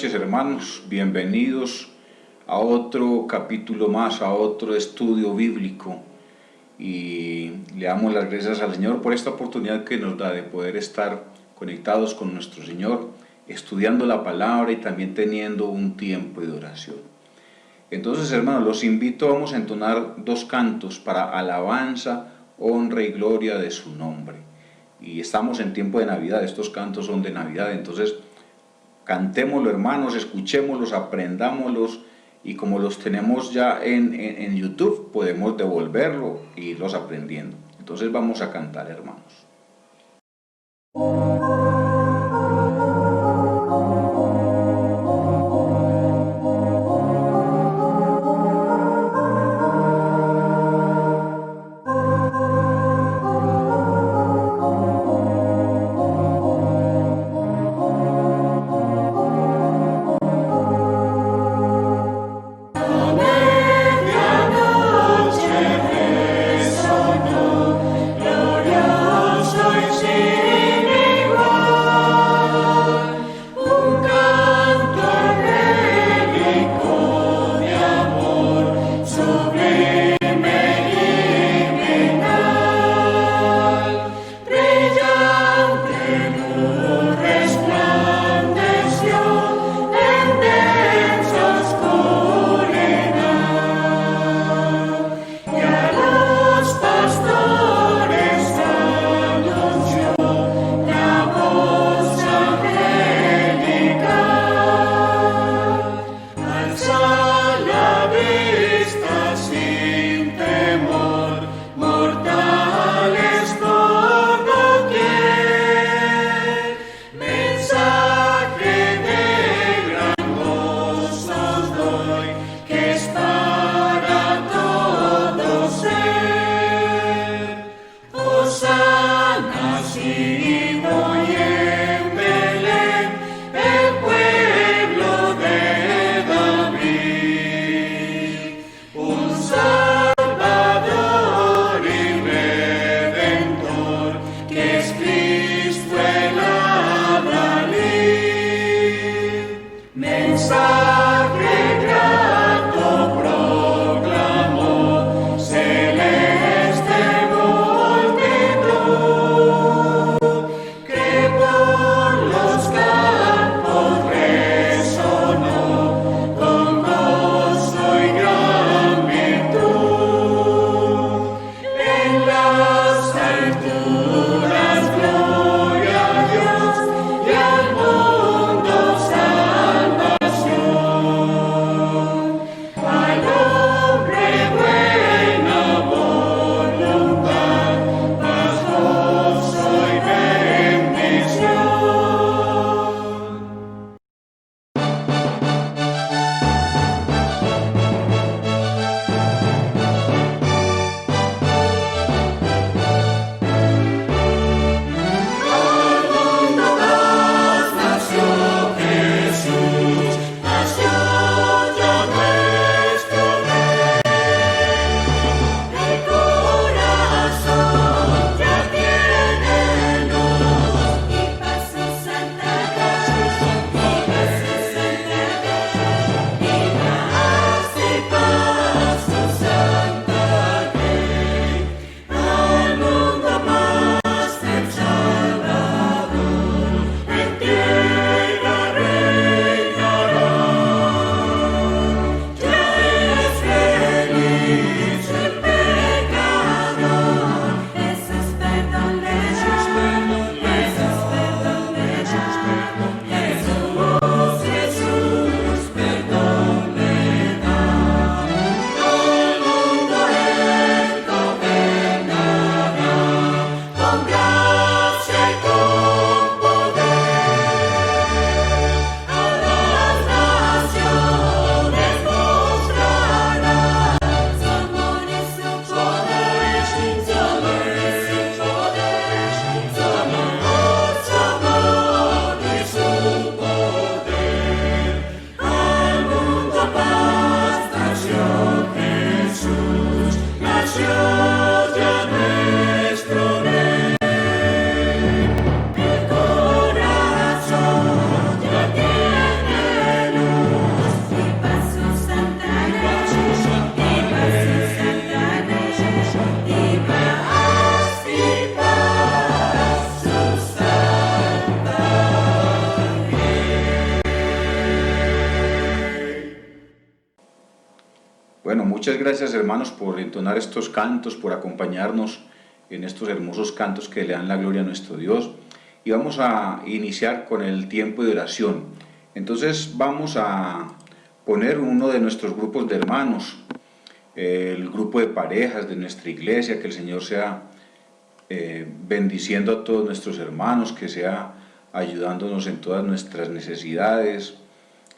noches, hermanos, bienvenidos a otro capítulo más, a otro estudio bíblico, y le damos las gracias al Señor por esta oportunidad que nos da de poder estar conectados con nuestro Señor, estudiando la palabra y también teniendo un tiempo de oración. Entonces, hermanos, los invito, vamos a entonar dos cantos para alabanza, honra y gloria de su nombre. Y estamos en tiempo de Navidad, estos cantos son de Navidad, entonces cantémoslo, hermanos, escuchémoslos, aprendámoslos, y como los tenemos ya en YouTube, podemos devolverlo e irlos aprendiendo. Entonces vamos a cantar, hermanos. Muchas gracias, hermanos, por entonar estos cantos, por acompañarnos en estos hermosos cantos que le dan la gloria a nuestro Dios. Y vamos a iniciar con el tiempo de oración. Entonces vamos a poner uno de nuestros grupos de hermanos, el grupo de parejas de nuestra iglesia, que el Señor sea bendiciendo a todos nuestros hermanos, que sea ayudándonos en todas nuestras necesidades.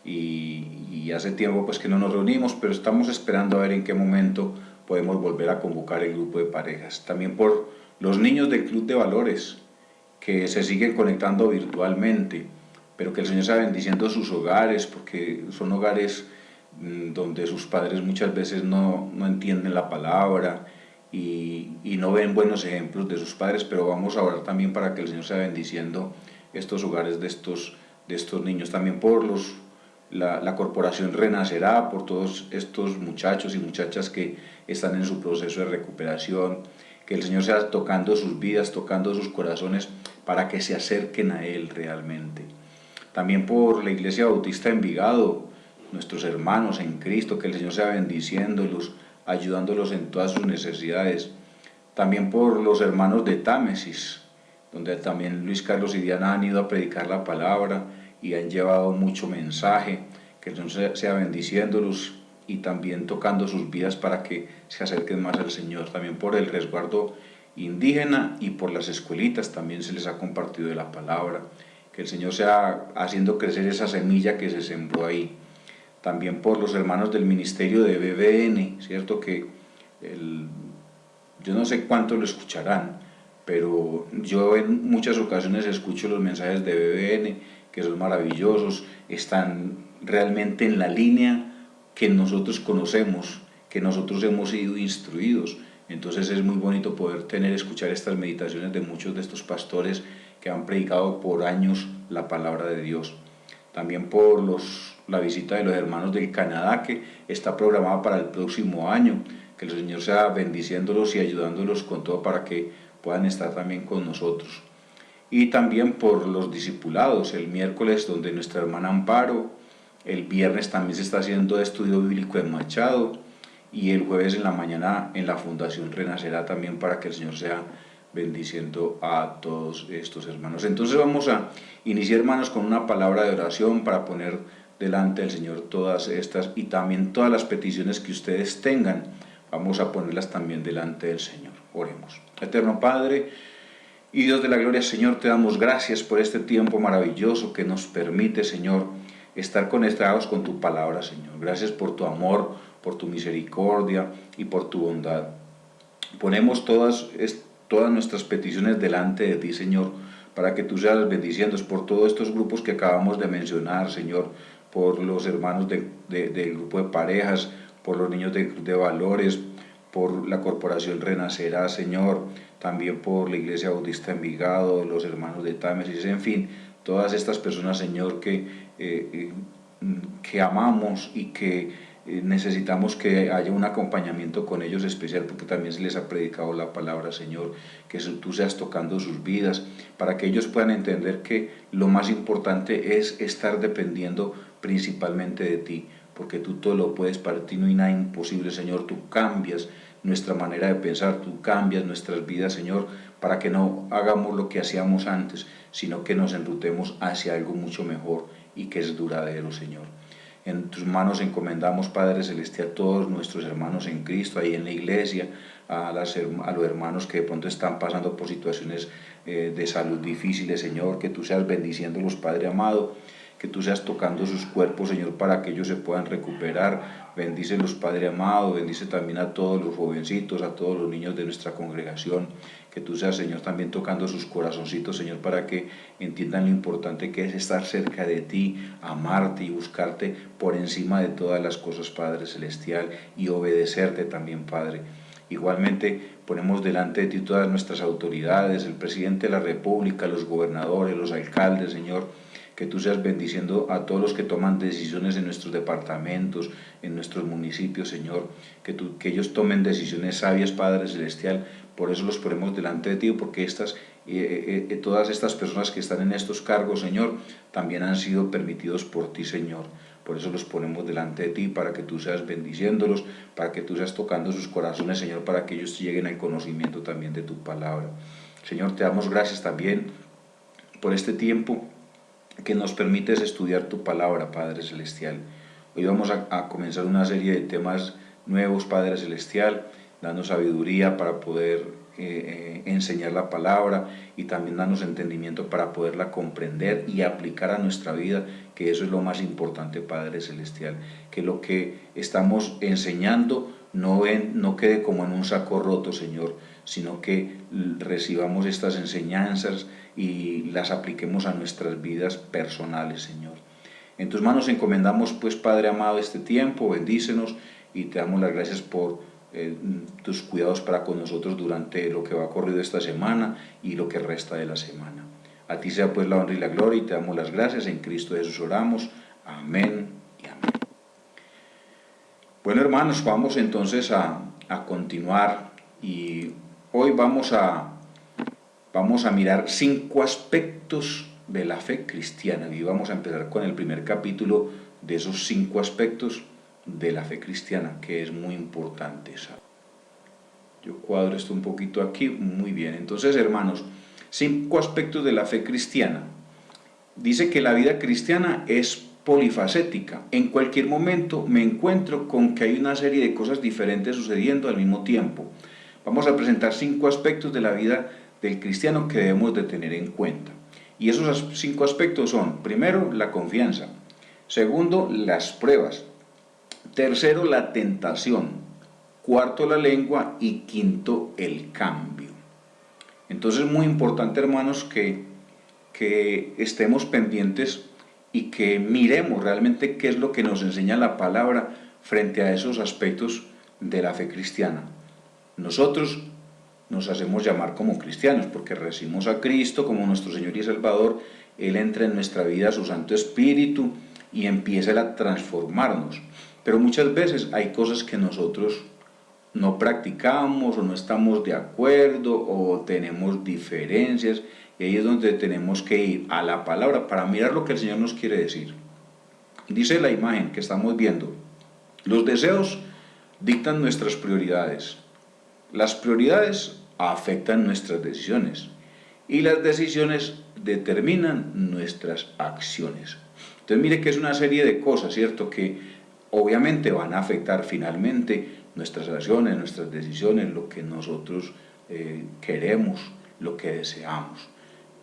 Y hace tiempo pues que no nos reunimos, pero estamos esperando a ver en qué momento podemos volver a convocar el grupo de parejas. También por los niños del Club de Valores, que se siguen conectando virtualmente, pero que el Señor sea bendiciendo sus hogares, porque son hogares donde sus padres muchas veces no entienden la palabra y no ven buenos ejemplos de sus padres, pero vamos a orar también para que el Señor sea bendiciendo estos hogares de estos niños. También por la corporación Renacerá, por todos estos muchachos y muchachas que están en su proceso de recuperación, que el Señor sea tocando sus vidas, tocando sus corazones, para que se acerquen a Él realmente. También por la Iglesia Bautista de Envigado, nuestros hermanos en Cristo, que el Señor sea bendiciéndolos, ayudándolos en todas sus necesidades. También por los hermanos de Támesis, donde también Luis Carlos y Diana han ido a predicar la palabra y han llevado mucho mensaje, que el Señor sea bendiciéndolos y también tocando sus vidas para que se acerquen más al Señor. También por el resguardo indígena y por las escuelitas también se les ha compartido de la palabra, que el Señor sea haciendo crecer esa semilla que se sembró ahí. También por los hermanos del ministerio de BBN, ¿cierto? Que yo no sé cuánto lo escucharán, pero yo en muchas ocasiones escucho los mensajes de BBN, que son maravillosos, están realmente en la línea que nosotros conocemos, que nosotros hemos sido instruidos. Entonces es muy bonito poder escuchar estas meditaciones de muchos de estos pastores que han predicado por años la palabra de Dios. También por la visita de los hermanos del Canadá, que está programada para el próximo año, que el Señor sea bendiciéndolos y ayudándolos con todo para que puedan estar también con nosotros. Y también por los discipulados, el miércoles donde nuestra hermana Amparo, el viernes también se está haciendo estudio bíblico en Machado, y el jueves en la mañana en la Fundación Renacerá también, para que el Señor sea bendiciendo a todos estos hermanos. Entonces vamos a iniciar, hermanos, con una palabra de oración para poner delante del Señor todas estas y también todas las peticiones que ustedes tengan. Vamos a ponerlas también delante del Señor. Oremos. Eterno Padre y Dios de la gloria, Señor, te damos gracias por este tiempo maravilloso que nos permite, Señor, estar conectados con tu palabra, Señor. Gracias por tu amor, por tu misericordia y por tu bondad. Ponemos todas nuestras peticiones delante de ti, Señor, para que tú seas bendiciendo por todos estos grupos que acabamos de mencionar, Señor, por los hermanos del grupo de parejas, por los niños de valores, por la corporación Renacerá, Señor, también por la Iglesia Bautista Envigado, los hermanos de Támesis, en fin, todas estas personas, Señor, que amamos y que necesitamos que haya un acompañamiento con ellos especial, porque también se les ha predicado la palabra, Señor, que tú seas tocando sus vidas, para que ellos puedan entender que lo más importante es estar dependiendo principalmente de ti, porque tú todo lo puedes, para ti no hay nada imposible, Señor. Tú cambias nuestra manera de pensar, tú cambias nuestras vidas, Señor, para que no hagamos lo que hacíamos antes, sino que nos enrutemos hacia algo mucho mejor y que es duradero, Señor. En tus manos encomendamos, Padre Celestial, todos nuestros hermanos en Cristo, ahí en la iglesia, a los hermanos que de pronto están pasando por situaciones de salud difíciles, Señor, que tú seas bendiciéndolos, Padre amado, que tú seas tocando sus cuerpos, Señor, para que ellos se puedan recuperar. Bendícelos, Padre amado, bendice también a todos los jovencitos, a todos los niños de nuestra congregación, que tú seas, Señor, también tocando sus corazoncitos, Señor, para que entiendan lo importante que es estar cerca de ti, amarte y buscarte por encima de todas las cosas, Padre Celestial, y obedecerte también, Padre. Igualmente ponemos delante de ti todas nuestras autoridades, el presidente de la República, los gobernadores, los alcaldes, Señor, que tú seas bendiciendo a todos los que toman decisiones en nuestros departamentos, en nuestros municipios, Señor, que ellos tomen decisiones sabias, Padre Celestial. Por eso los ponemos delante de ti, porque todas estas personas que están en estos cargos, Señor, también han sido permitidos por ti, Señor, Por eso los ponemos delante de ti, para que tú seas bendiciéndolos, para que tú seas tocando sus corazones, Señor, para que ellos lleguen al conocimiento también de tu palabra. Señor, te damos gracias también por este tiempo que nos permites estudiar tu palabra, Padre Celestial. Hoy vamos a comenzar una serie de temas nuevos, Padre Celestial. Danos sabiduría para poder enseñar la palabra y también danos entendimiento para poderla comprender y aplicar a nuestra vida, que eso es lo más importante, Padre Celestial. Que lo que estamos enseñando no quede como en un saco roto, Señor, sino que recibamos estas enseñanzas y las apliquemos a nuestras vidas personales, Señor. En tus manos encomendamos, pues, Padre amado, este tiempo, bendícenos y te damos las gracias por tus cuidados para con nosotros durante lo que va corrido esta semana y lo que resta de la semana. A ti sea pues la honra y la gloria y te damos las gracias. En Cristo Jesús oramos. Amén y amén. Bueno, hermanos, vamos entonces a continuar y hoy vamos a mirar 5 aspectos de la fe cristiana y vamos a empezar con el primer capítulo de esos 5 aspectos de la fe cristiana, que es muy importante, ¿sabes? Yo cuadro esto un poquito aquí, muy bien. Entonces, hermanos, 5 aspectos de la fe cristiana. Dice que la vida cristiana es polifacética. En cualquier momento me encuentro con que hay una serie de cosas diferentes sucediendo al mismo tiempo. Vamos a presentar 5 aspectos de la vida del cristiano que debemos de tener en cuenta. Y esos 5 aspectos son, primero, la confianza. Segundo, las pruebas. Tercero, la tentación. Cuarto, la lengua. Y quinto, el cambio. Entonces es muy importante, hermanos, que estemos pendientes y que miremos realmente qué es lo que nos enseña la palabra frente a esos aspectos de la fe cristiana. Nosotros nos hacemos llamar como cristianos porque recibimos a Cristo como nuestro Señor y Salvador. Él entra en nuestra vida, su Santo Espíritu, y empieza a transformarnos. Pero muchas veces hay cosas que nosotros no practicamos o no estamos de acuerdo o tenemos diferencias, y ahí es donde tenemos que ir a la palabra para mirar lo que el Señor nos quiere decir. Dice la imagen que estamos viendo: los deseos dictan nuestras prioridades, las prioridades afectan nuestras decisiones y las decisiones determinan nuestras acciones. Entonces mire que es una serie de cosas, ¿cierto?, que obviamente van a afectar finalmente nuestras acciones, nuestras decisiones, lo que nosotros queremos, lo que deseamos.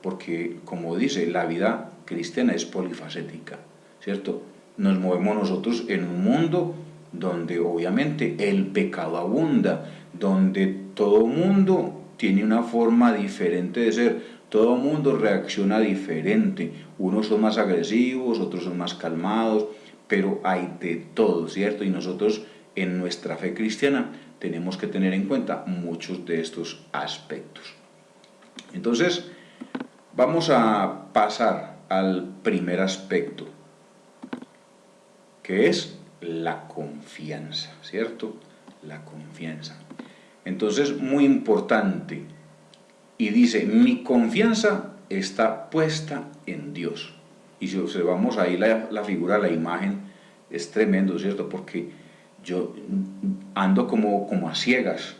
Porque, como dice, la vida cristiana es polifacética, ¿cierto? Nos movemos nosotros en un mundo donde obviamente el pecado abunda, donde todo mundo tiene una forma diferente de ser, todo mundo reacciona diferente, unos son más agresivos, otros son más calmados, pero hay de todo, ¿cierto? Y nosotros en nuestra fe cristiana tenemos que tener en cuenta muchos de estos aspectos. Entonces, vamos a pasar al primer aspecto, que es la confianza, ¿cierto? La confianza. Entonces, muy importante, y dice, mi confianza está puesta en Dios. Y si observamos ahí la figura, la imagen, es tremendo, ¿cierto? Porque yo ando como a ciegas,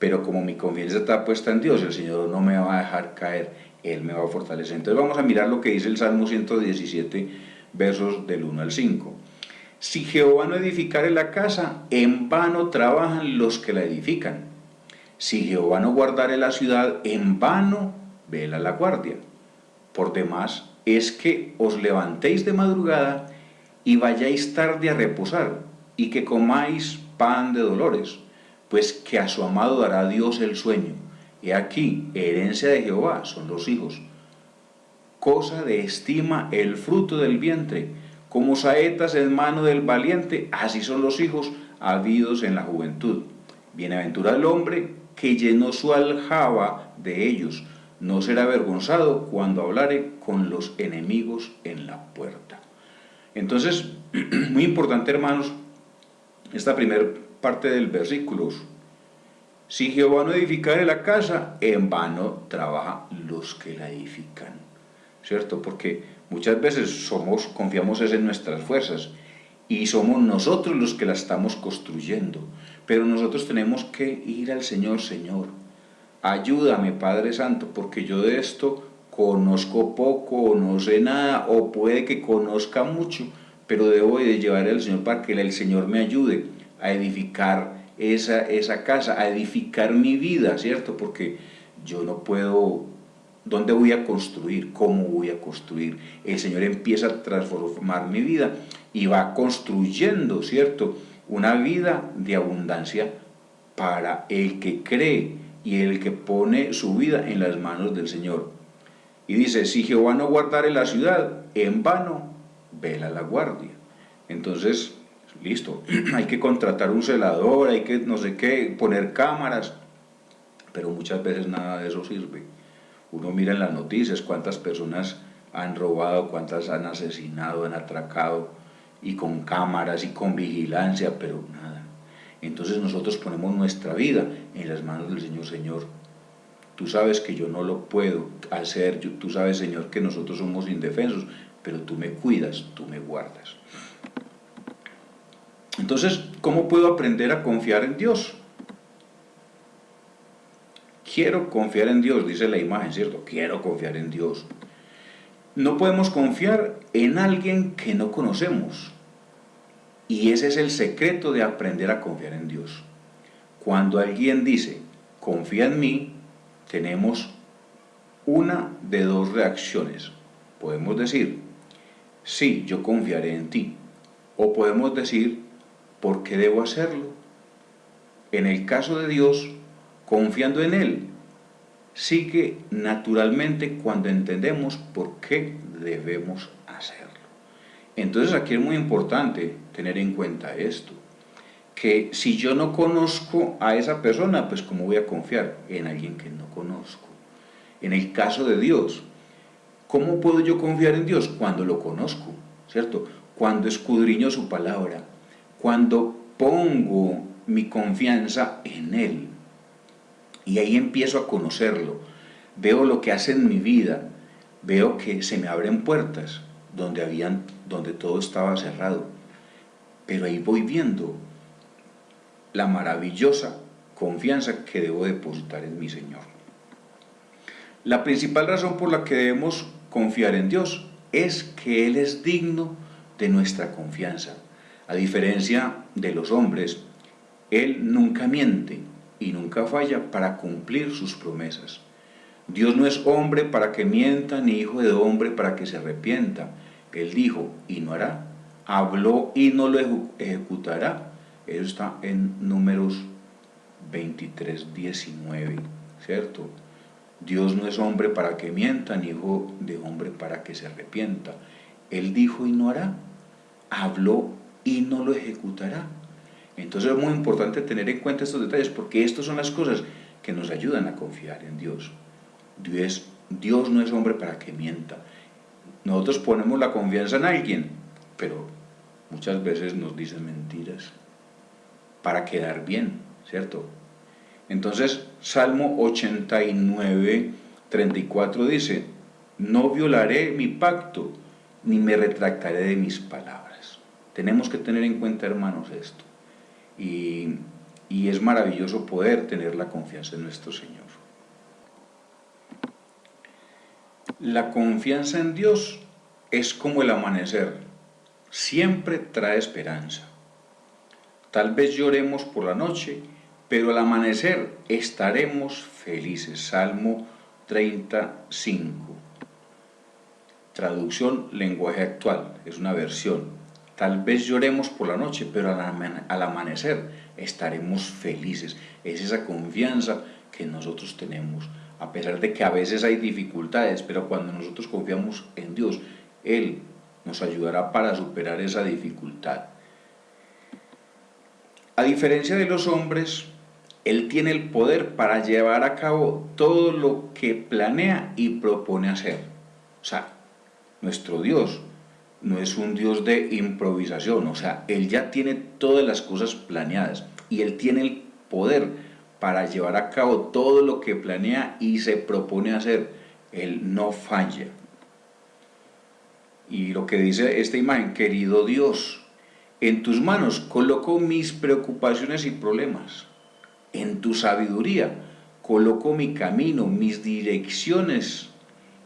pero como mi confianza está puesta en Dios, el Señor no me va a dejar caer, Él me va a fortalecer. Entonces vamos a mirar lo que dice el Salmo 117, versos del 1 al 5. Si Jehová no edificare la casa, en vano trabajan los que la edifican. Si Jehová no guardare la ciudad, en vano vela la guardia. Por demás, es que os levantéis de madrugada y vayáis tarde a reposar, y que comáis pan de dolores, pues que a su amado dará Dios el sueño. He aquí, herencia de Jehová son los hijos. Cosa de estima el fruto del vientre, como saetas en mano del valiente, así son los hijos habidos en la juventud. Bienaventurado el hombre que llenó su aljaba de ellos, no será avergonzado cuando hablare con los enemigos en la puerta. Entonces, muy importante, hermanos, esta primera parte del versículo. Si Jehová no edificare la casa, en vano trabaja los que la edifican, ¿cierto? Porque muchas veces confiamos en nuestras fuerzas y somos nosotros los que la estamos construyendo. Pero nosotros tenemos que ir al Señor: Señor, ayúdame, Padre Santo, porque yo de esto conozco poco o no sé nada, o puede que conozca mucho, pero debo de llevar al Señor para que el Señor me ayude a edificar esa casa, a edificar mi vida, ¿cierto? Porque yo no puedo. ¿Dónde voy a construir? ¿Cómo voy a construir? El Señor empieza a transformar mi vida y va construyendo, ¿cierto?, una vida de abundancia para el que cree y el que pone su vida en las manos del Señor. Y dice: si Jehová no guardare la ciudad, en vano vela la guardia. Entonces, listo, hay que contratar un celador, hay que no sé qué, poner cámaras, pero muchas veces nada de eso sirve. Uno mira en las noticias cuántas personas han robado, cuántas han asesinado, han atracado, y con cámaras y con vigilancia, pero nada. Entonces nosotros ponemos nuestra vida en las manos del Señor. Señor, tú sabes que yo no lo puedo hacer, tú sabes, Señor, que nosotros somos indefensos, pero tú me cuidas, tú me guardas. Entonces, ¿cómo puedo aprender a confiar en Dios? Quiero confiar en Dios, dice la imagen, ¿cierto? Quiero confiar en Dios. No podemos confiar en alguien que no conocemos. Y ese es el secreto de aprender a confiar en Dios. Cuando alguien dice: confía en mí, tenemos una de dos reacciones. Podemos decir: sí, yo confiaré en ti. O podemos decir: ¿por qué debo hacerlo? En el caso de Dios, confiando en Él, sigue naturalmente cuando entendemos por qué debemos hacerlo. Entonces aquí es muy importante tener en cuenta esto, que si yo no conozco a esa persona, pues ¿cómo voy a confiar en alguien que no conozco? En el caso de Dios, ¿cómo puedo yo confiar en Dios? Cuando lo conozco, ¿cierto? Cuando escudriño su palabra, cuando pongo mi confianza en Él. Y ahí empiezo a conocerlo, veo lo que hace en mi vida, veo que se me abren puertas donde todo estaba cerrado. Pero ahí voy viendo la maravillosa confianza que debo depositar en mi Señor. La principal razón por la que debemos confiar en Dios es que Él es digno de nuestra confianza. A diferencia de los hombres, Él nunca miente y nunca falla para cumplir sus promesas. Dios no es hombre para que mienta, ni hijo de hombre para que se arrepienta. Él dijo y no hará, habló y no lo ejecutará. Eso está en Números 23:19, ¿cierto? Dios no es hombre para que mienta, ni hijo de hombre para que se arrepienta. Él dijo y no hará, habló y no lo ejecutará. Entonces es muy importante tener en cuenta estos detalles, porque estas son las cosas que nos ayudan a confiar en Dios. Dios no es hombre para que mienta. Nosotros ponemos la confianza en alguien, pero muchas veces nos dicen mentiras para quedar bien, ¿cierto? Entonces, Salmo 89:34 dice: no violaré mi pacto, ni me retractaré de mis palabras. Tenemos que tener en cuenta, hermanos, esto. Y es maravilloso poder tener la confianza en nuestro Señor. La confianza en Dios es como el amanecer, siempre trae esperanza. Tal vez lloremos por la noche, pero al amanecer estaremos felices. Salmo 35. Traducción lenguaje actual, es una versión. Tal vez lloremos por la noche, pero al amanecer estaremos felices. Es esa confianza que nosotros tenemos, a pesar de que a veces hay dificultades, pero cuando nosotros confiamos en Dios, Él nos ayudará para superar esa dificultad. A diferencia de los hombres, Él tiene el poder para llevar a cabo todo lo que planea y propone hacer. O sea, nuestro Dios no es un Dios de improvisación, o sea, Él ya tiene todas las cosas planeadas y Él tiene el poder para llevar a cabo todo lo que planea y se propone hacer. Él no falla. Y lo que dice esta imagen: querido Dios, En tus manos coloco mis preocupaciones y problemas. En tu sabiduría coloco mi camino, mis direcciones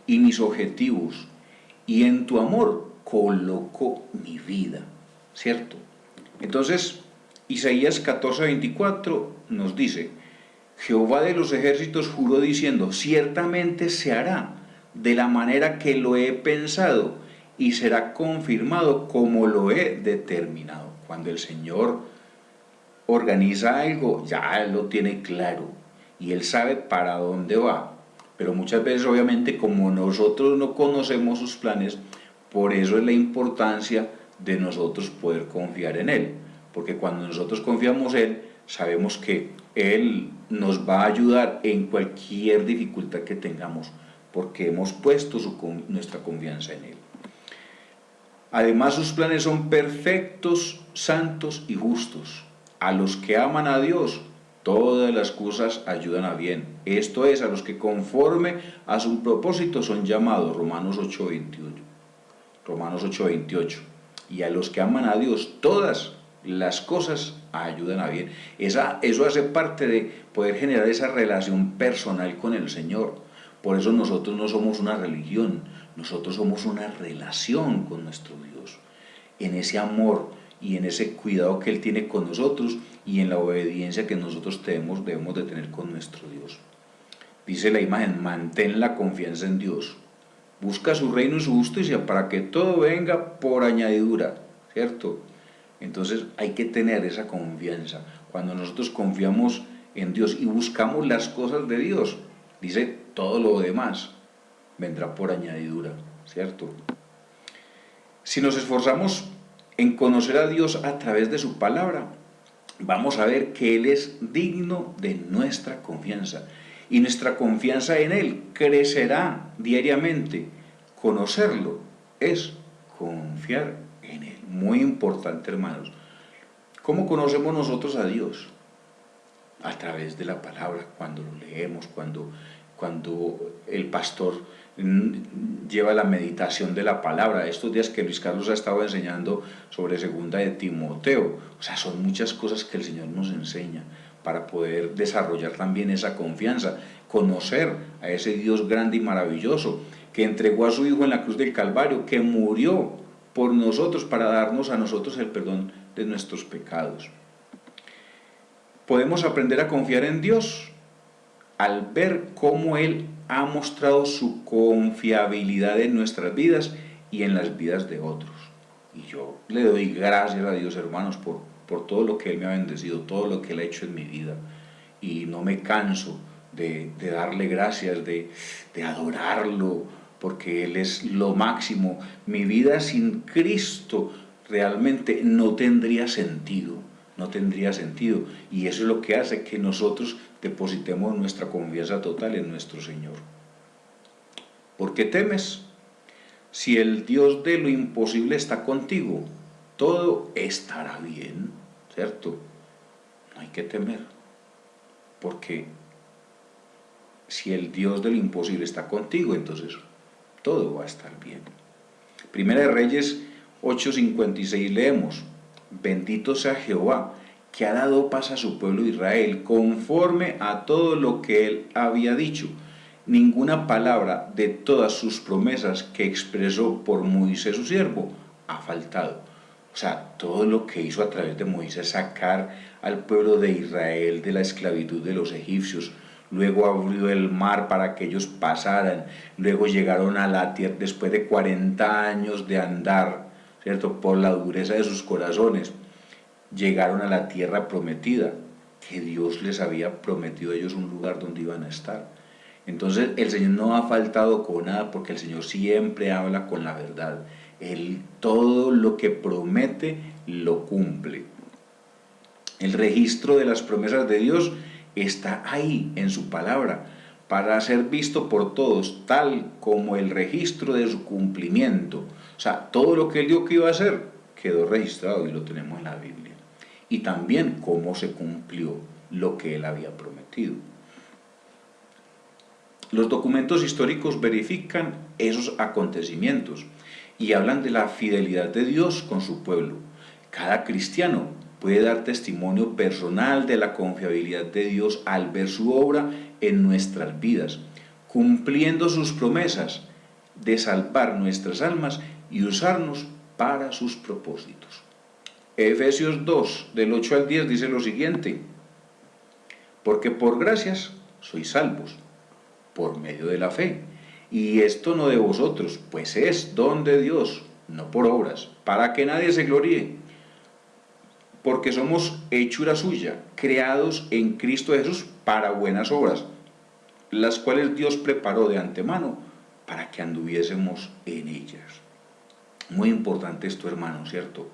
y mis objetivos. Y en tu amor coloco mi vida, ¿cierto? Entonces, Isaías 14:24 nos dice: Jehová de los ejércitos juró diciendo, ciertamente se hará de la manera que lo he pensado y será confirmado como lo he determinado. Cuando el Señor organiza algo, ya Él lo tiene claro y Él sabe para dónde va. Pero muchas veces, obviamente, como nosotros no conocemos sus planes, por eso es la importancia de nosotros poder confiar en Él. Porque cuando nosotros confiamos en Él, sabemos que Él nos va a ayudar en cualquier dificultad que tengamos, porque hemos puesto nuestra confianza en Él. Además, sus planes son perfectos, santos y justos. A los que aman a Dios, todas las cosas ayudan a bien. Esto es, a los que conforme a su propósito son llamados. Romanos 8:28. Y a los que aman a Dios, todas las cosas ayudan a bien. Eso hace parte de poder generar esa relación personal con el Señor. Por eso nosotros no somos una religión, nosotros somos una relación con nuestro Dios. En ese amor y en ese cuidado que Él tiene con nosotros y en la obediencia que nosotros debemos de tener con nuestro Dios. Dice la imagen: mantén la confianza en Dios. Busca su reino y su justicia para que todo venga por añadidura, ¿cierto? Entonces hay que tener esa confianza. Cuando nosotros confiamos en Dios y buscamos las cosas de Dios, dice, todo lo demás vendrá por añadidura, ¿cierto? Si nos esforzamos en conocer a Dios a través de su palabra, vamos a ver que Él es digno de nuestra confianza. Y nuestra confianza en Él crecerá diariamente. Conocerlo es confiar en Él. Muy importante, hermanos. ¿Cómo conocemos nosotros a Dios? A través de la palabra, cuando lo leemos, cuando el pastor lleva la meditación de la palabra. Estos días que Luis Carlos ha estado enseñando sobre segunda de Timoteo. O sea, son muchas cosas que el Señor nos enseña para poder desarrollar también esa confianza, conocer a ese Dios grande y maravilloso que entregó a su Hijo en la cruz del Calvario, que murió por nosotros para darnos a nosotros el perdón de nuestros pecados. Podemos aprender a confiar en Dios al ver cómo Él ha mostrado su confiabilidad en nuestras vidas y en las vidas de otros. Y yo le doy gracias a Dios, hermanos, por todo lo que Él me ha bendecido, todo lo que Él ha hecho en mi vida. Y no me canso de darle gracias, de adorarlo, porque Él es lo máximo. Mi vida sin Cristo realmente no tendría sentido. No tendría sentido. Y eso es lo que hace que nosotros depositemos nuestra confianza total en nuestro Señor. ¿Por qué temes? Si el Dios de lo imposible está contigo, todo estará bien, ¿cierto? No hay que temer, porque si el Dios de lo imposible está contigo, entonces todo va a estar bien. Primera de Reyes 8:56 leemos: bendito sea Jehová, que ha dado paz a su pueblo Israel, conforme a todo lo que él había dicho. Ninguna palabra de todas sus promesas que expresó por Moisés su siervo ha faltado. O sea, todo lo que hizo a través de Moisés, sacar al pueblo de Israel de la esclavitud de los egipcios, luego abrió el mar para que ellos pasaran, luego llegaron a la tierra después de 40 años de andar, ¿cierto? Por la dureza de sus corazones, llegaron a la tierra prometida, que Dios les había prometido a ellos un lugar donde iban a estar. Entonces el Señor no ha faltado con nada, porque el Señor siempre habla con la verdad. Él todo lo que promete lo cumple. El registro de las promesas de Dios está ahí en su palabra, para ser visto por todos, tal como el registro de su cumplimiento. O sea, todo lo que Él dijo que iba a hacer quedó registrado y lo tenemos en la Biblia. Y también cómo se cumplió lo que Él había prometido. Los documentos históricos verifican esos acontecimientos y hablan de la fidelidad de Dios con su pueblo, Cada cristiano puede dar testimonio personal de la confiabilidad de Dios al ver su obra en nuestras vidas, cumpliendo sus promesas de salvar nuestras almas y usarnos para sus propósitos. Efesios 2, del 8 al 10 dice lo siguiente: porque por gracias sois salvos, por medio de la fe, y esto no de vosotros, pues es don de Dios, no por obras, para que nadie se gloríe, porque somos hechura suya, creados en Cristo Jesús para buenas obras, las cuales Dios preparó de antemano para que anduviésemos en ellas. Muy importante esto, hermano, ¿cierto?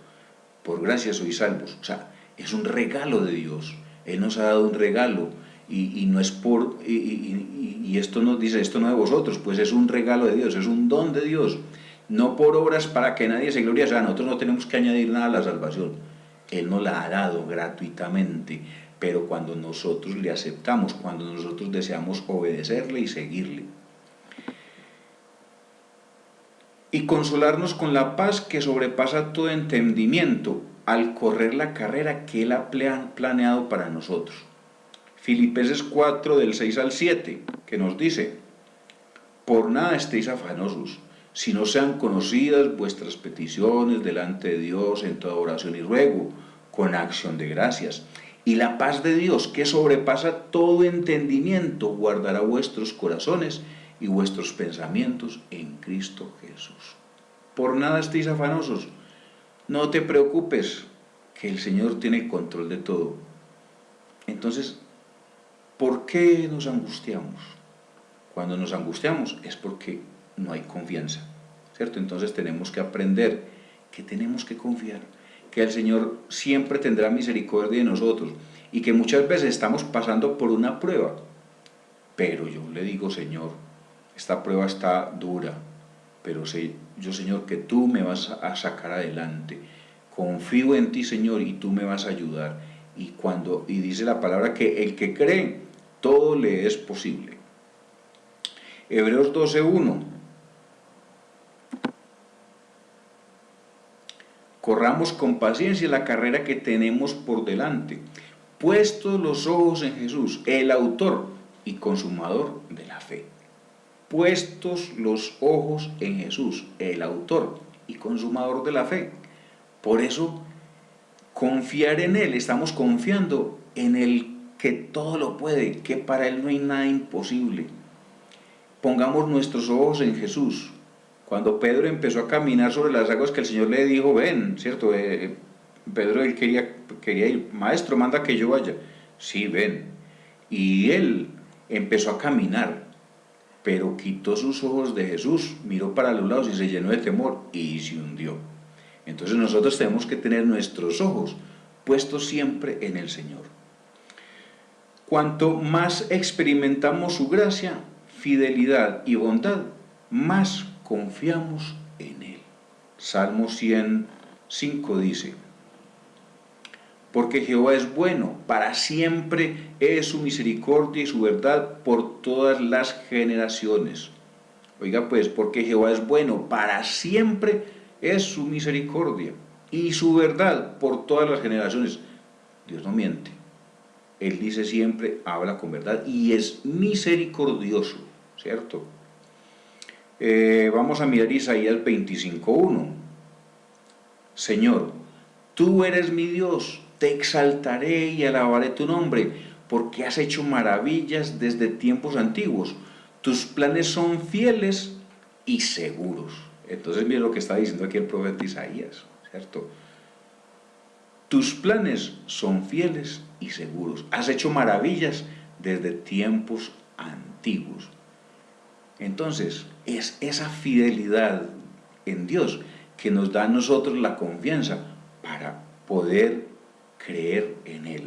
Por gracia sois salvos. O sea, es un regalo de Dios. Él nos ha dado un regalo y no es por... Y esto nos dice, esto no de vosotros, pues es un regalo de Dios, es un don de Dios. No por obras para que nadie se gloríe. O sea, nosotros no tenemos que añadir nada a la salvación. Él nos la ha dado gratuitamente. Pero cuando nosotros le aceptamos, cuando nosotros deseamos obedecerle y seguirle. Y consolarnos con la paz que sobrepasa todo entendimiento al correr la carrera que Él ha planeado para nosotros. Filipenses 4, del 6 al 7, que nos dice: por nada estéis afanosos, si no sean conocidas vuestras peticiones delante de Dios en toda oración y ruego, con acción de gracias. Y la paz de Dios, que sobrepasa todo entendimiento, guardará vuestros corazones y vuestros pensamientos en Cristo Jesús. Por nada estéis afanosos, no te preocupes, que el Señor tiene control de todo. Entonces, ¿por qué nos angustiamos? Cuando nos angustiamos es porque no hay confianza, ¿cierto? Entonces tenemos que aprender que tenemos que confiar, que el Señor siempre tendrá misericordia de nosotros y que muchas veces estamos pasando por una prueba, pero yo le digo: Señor, esta prueba está dura, pero sé yo, Señor, que tú me vas a sacar adelante. Confío en ti, Señor, y tú me vas a ayudar. Y dice la palabra que el que cree, todo le es posible. Hebreos 12:1. Corramos con paciencia la carrera que tenemos por delante, puestos los ojos en Jesús, el autor y consumador de la fe. Puestos los ojos en Jesús, el autor y consumador de la fe. Por eso, confiar en Él, estamos confiando en el que todo lo puede, que para Él no hay nada imposible. Pongamos nuestros ojos en Jesús. Cuando Pedro empezó a caminar sobre las aguas, que el Señor le dijo: ven, ¿cierto? Pedro, él quería ir: maestro, manda que yo vaya. Sí, ven. Y él empezó a caminar, pero quitó sus ojos de Jesús, miró para los lados y se llenó de temor y se hundió. Entonces nosotros tenemos que tener nuestros ojos puestos siempre en el Señor. Cuanto más experimentamos su gracia, fidelidad y bondad, más confiamos en Él. Salmo 105 dice: porque Jehová es bueno, para siempre es su misericordia y su verdad por todas las generaciones. Oiga pues, porque Jehová es bueno, para siempre es su misericordia y su verdad por todas las generaciones. Dios no miente. Él dice siempre, habla con verdad y es misericordioso, ¿cierto? Vamos a mirar Isaías 25:1. Señor, tú eres mi Dios, te exaltaré y alabaré tu nombre, porque has hecho maravillas desde tiempos antiguos. Tus planes son fieles y seguros. Entonces mira lo que está diciendo aquí el profeta Isaías, ¿cierto? Tus planes son fieles y seguros. Has hecho maravillas desde tiempos antiguos. Entonces, es esa fidelidad en Dios que nos da a nosotros la confianza para poder creer en Él.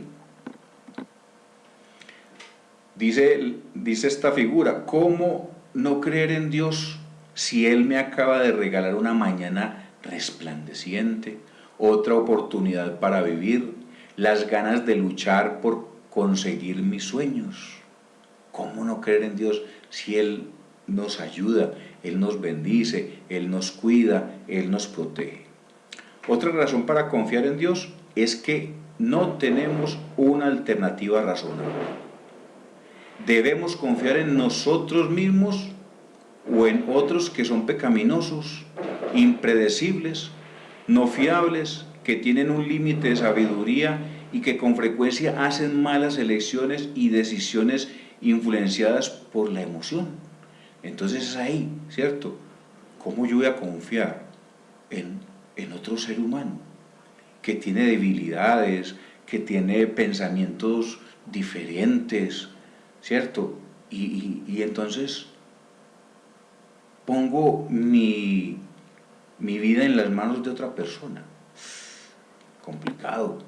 Dice esta figura: ¿cómo no creer en Dios si Él me acaba de regalar una mañana resplandeciente, otra oportunidad para vivir, las ganas de luchar por conseguir mis sueños? ¿Cómo no creer en Dios si Él nos ayuda, Él nos bendice, Él nos cuida, Él nos protege? Otra razón para confiar en Dios es que no tenemos una alternativa razonable. Debemos confiar en nosotros mismos o en otros que son pecaminosos, impredecibles, no fiables, que tienen un límite de sabiduría y que con frecuencia hacen malas elecciones y decisiones influenciadas por la emoción. Entonces es ahí, ¿cierto? ¿Cómo yo voy a confiar en otro ser humano que tiene debilidades, que tiene pensamientos diferentes, ¿cierto? Y entonces pongo mi vida en las manos de otra persona. Complicado.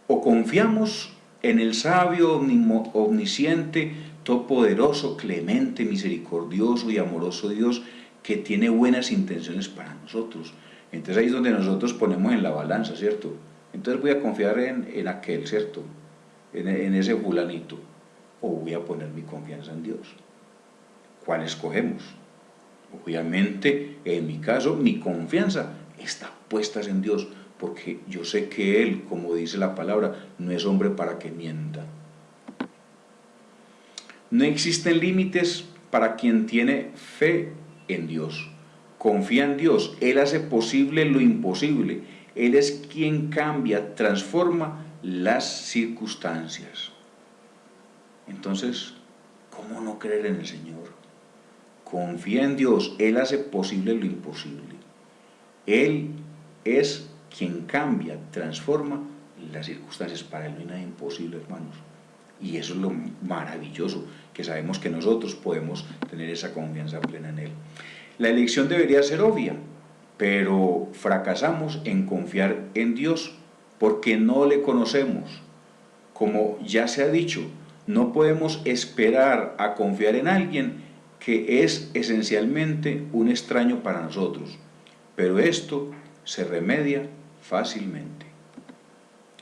O confiamos en el sabio, omnisciente, todopoderoso, clemente, misericordioso y amoroso Dios que tiene buenas intenciones para nosotros. Entonces ahí es donde nosotros ponemos en la balanza, ¿cierto? Entonces voy a confiar en aquel, ¿cierto? En ese fulanito. O voy a poner mi confianza en Dios. ¿Cuál escogemos? Obviamente, en mi caso, mi confianza está puesta en Dios, porque yo sé que Él, como dice la palabra, no es hombre para que mienta. No existen límites para quien tiene fe en Dios. Confía en Dios, Él hace posible lo imposible. Él es quien cambia, transforma las circunstancias. Entonces, ¿cómo no creer en el Señor? Confía en Dios, Él hace posible lo imposible. Él es quien cambia, transforma las circunstancias. Para Él no hay nada imposible, hermanos. Y eso es lo maravilloso, que sabemos que nosotros podemos tener esa confianza plena en Él. La elección debería ser obvia, pero fracasamos en confiar en Dios porque no le conocemos. Como ya se ha dicho, no podemos esperar a confiar en alguien que es esencialmente un extraño para nosotros, pero esto se remedia fácilmente.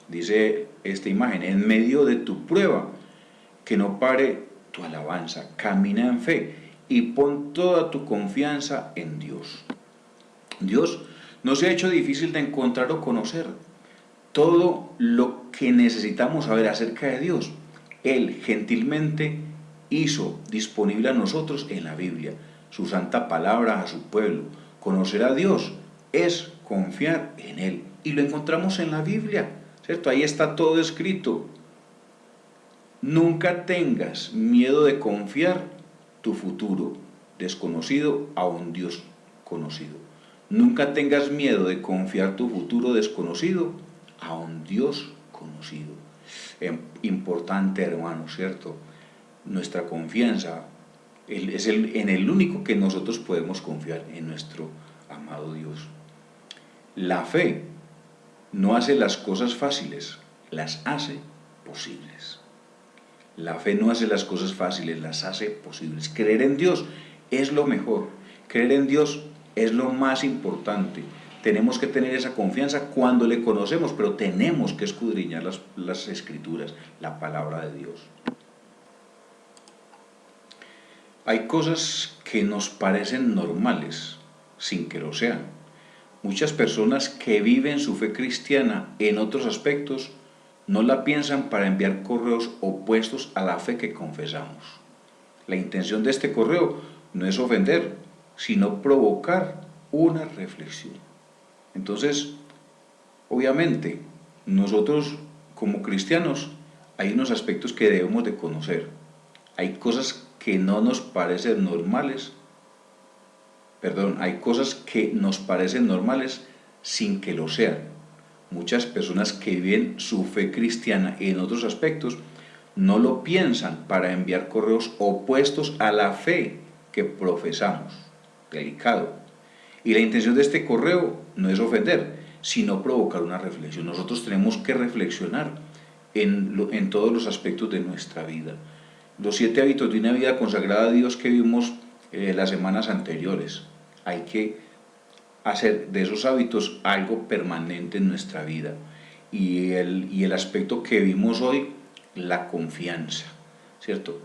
Dice esta imagen: en medio de tu prueba, que no pare tu alabanza, camina en fe y pon toda tu confianza en Dios. Dios no se ha hecho difícil de encontrar o conocer. Todo lo que necesitamos saber acerca de Dios, Él gentilmente hizo disponible a nosotros en la Biblia, su santa palabra a su pueblo. Conocer a Dios es confiar en Él, y lo encontramos en la Biblia, ¿cierto? Ahí está todo escrito. Nunca tengas miedo de confiar tu futuro desconocido a un Dios conocido. Nunca tengas miedo de confiar tu futuro desconocido a un Dios conocido. Importante, hermano, ¿cierto? Nuestra confianza es en el único que nosotros podemos confiar, en nuestro amado Dios. La fe no hace las cosas fáciles, las hace posibles. La fe no hace las cosas fáciles, las hace posibles. Creer en Dios es lo mejor. Creer en Dios es lo más importante. Tenemos que tener esa confianza cuando le conocemos, pero tenemos que escudriñar las Escrituras, la palabra de Dios. Hay cosas que nos parecen normales, sin que lo sean. Muchas personas que viven su fe cristiana en otros aspectos no la piensan para enviar correos opuestos a la fe que confesamos. La intención de este correo no es ofender, sino provocar una reflexión. Entonces, obviamente, nosotros como cristianos hay unos aspectos que debemos de conocer. Hay cosas que no nos parecen normales, hay cosas que nos parecen normales sin que lo sean. Muchas personas que viven su fe cristiana en otros aspectos no lo piensan para enviar correos opuestos a la fe que profesamos. Delicado. Y la intención de este correo no es ofender, sino provocar una reflexión. Nosotros tenemos que reflexionar en todos los aspectos de nuestra vida. Los 7 hábitos de una vida consagrada a Dios que vimos las semanas anteriores. Hay que hacer de esos hábitos algo permanente en nuestra vida. Y el aspecto que vimos hoy, la confianza, ¿cierto?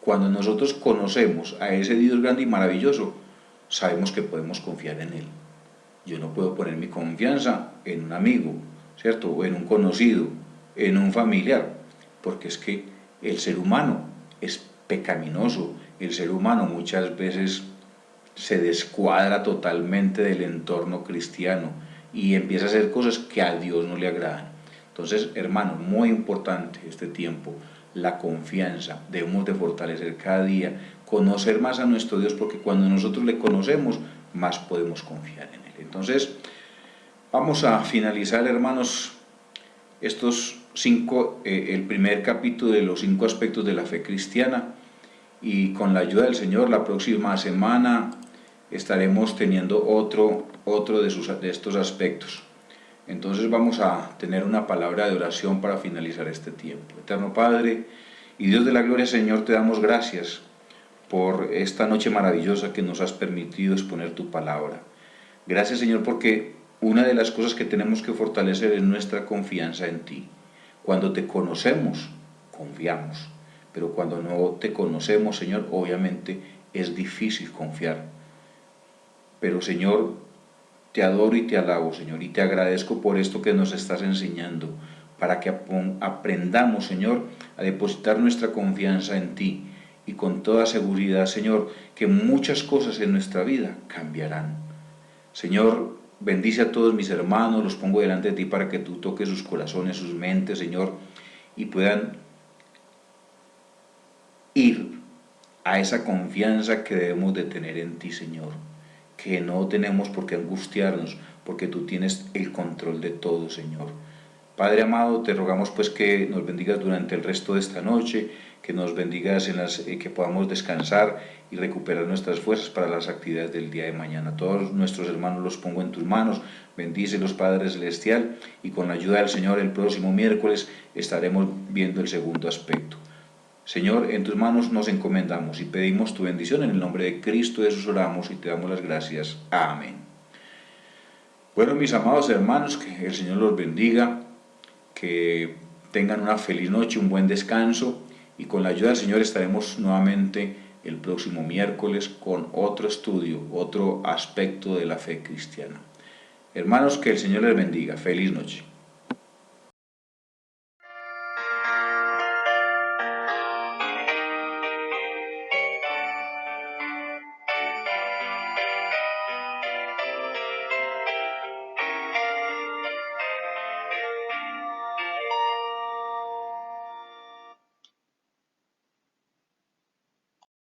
Cuando nosotros conocemos a ese Dios grande y maravilloso, sabemos que podemos confiar en Él. Yo no puedo poner mi confianza en un amigo, ¿cierto? O en un conocido, en un familiar, porque es que el ser humano es pecaminoso, el ser humano muchas veces se descuadra totalmente del entorno cristiano y empieza a hacer cosas que a Dios no le agradan. Entonces, hermanos, muy importante este tiempo, la confianza, debemos de fortalecer cada día, conocer más a nuestro Dios, porque cuando nosotros le conocemos, más podemos confiar en Él. Entonces, vamos a finalizar, hermanos, estos el primer capítulo de los 5 aspectos de la fe cristiana, y con la ayuda del Señor, la próxima semana estaremos teniendo otro de estos aspectos. Entonces vamos a tener una palabra de oración para finalizar este tiempo. Eterno Padre y Dios de la gloria, Señor, te damos gracias por esta noche maravillosa que nos has permitido exponer tu palabra. Gracias, Señor, porque una de las cosas que tenemos que fortalecer es nuestra confianza en ti. Cuando te conocemos, confiamos, pero cuando no te conocemos, Señor, obviamente es difícil confiar. Pero, Señor, te adoro y te alabo, Señor, y te agradezco por esto que nos estás enseñando, para que aprendamos, Señor, a depositar nuestra confianza en ti, y con toda seguridad, Señor, que muchas cosas en nuestra vida cambiarán. Señor, bendice a todos mis hermanos, los pongo delante de ti para que tú toques sus corazones, sus mentes, Señor, y puedan ir a esa confianza que debemos de tener en ti, Señor, que no tenemos por qué angustiarnos, porque tú tienes el control de todo, Señor. Padre amado, te rogamos pues que nos bendigas durante el resto de esta noche, que nos bendigas que podamos descansar y recuperar nuestras fuerzas para las actividades del día de mañana. Todos nuestros hermanos los pongo en tus manos, bendícelos, Padre Celestial, y con la ayuda del Señor el próximo miércoles estaremos viendo el segundo aspecto. Señor, en tus manos nos encomendamos y pedimos tu bendición. En el nombre de Cristo Jesús oramos y te damos las gracias. Amén. Bueno, mis amados hermanos, que el Señor los bendiga, que tengan una feliz noche, un buen descanso, y con la ayuda del Señor estaremos nuevamente el próximo miércoles con otro estudio, otro aspecto de la fe cristiana. Hermanos, que el Señor les bendiga. Feliz noche.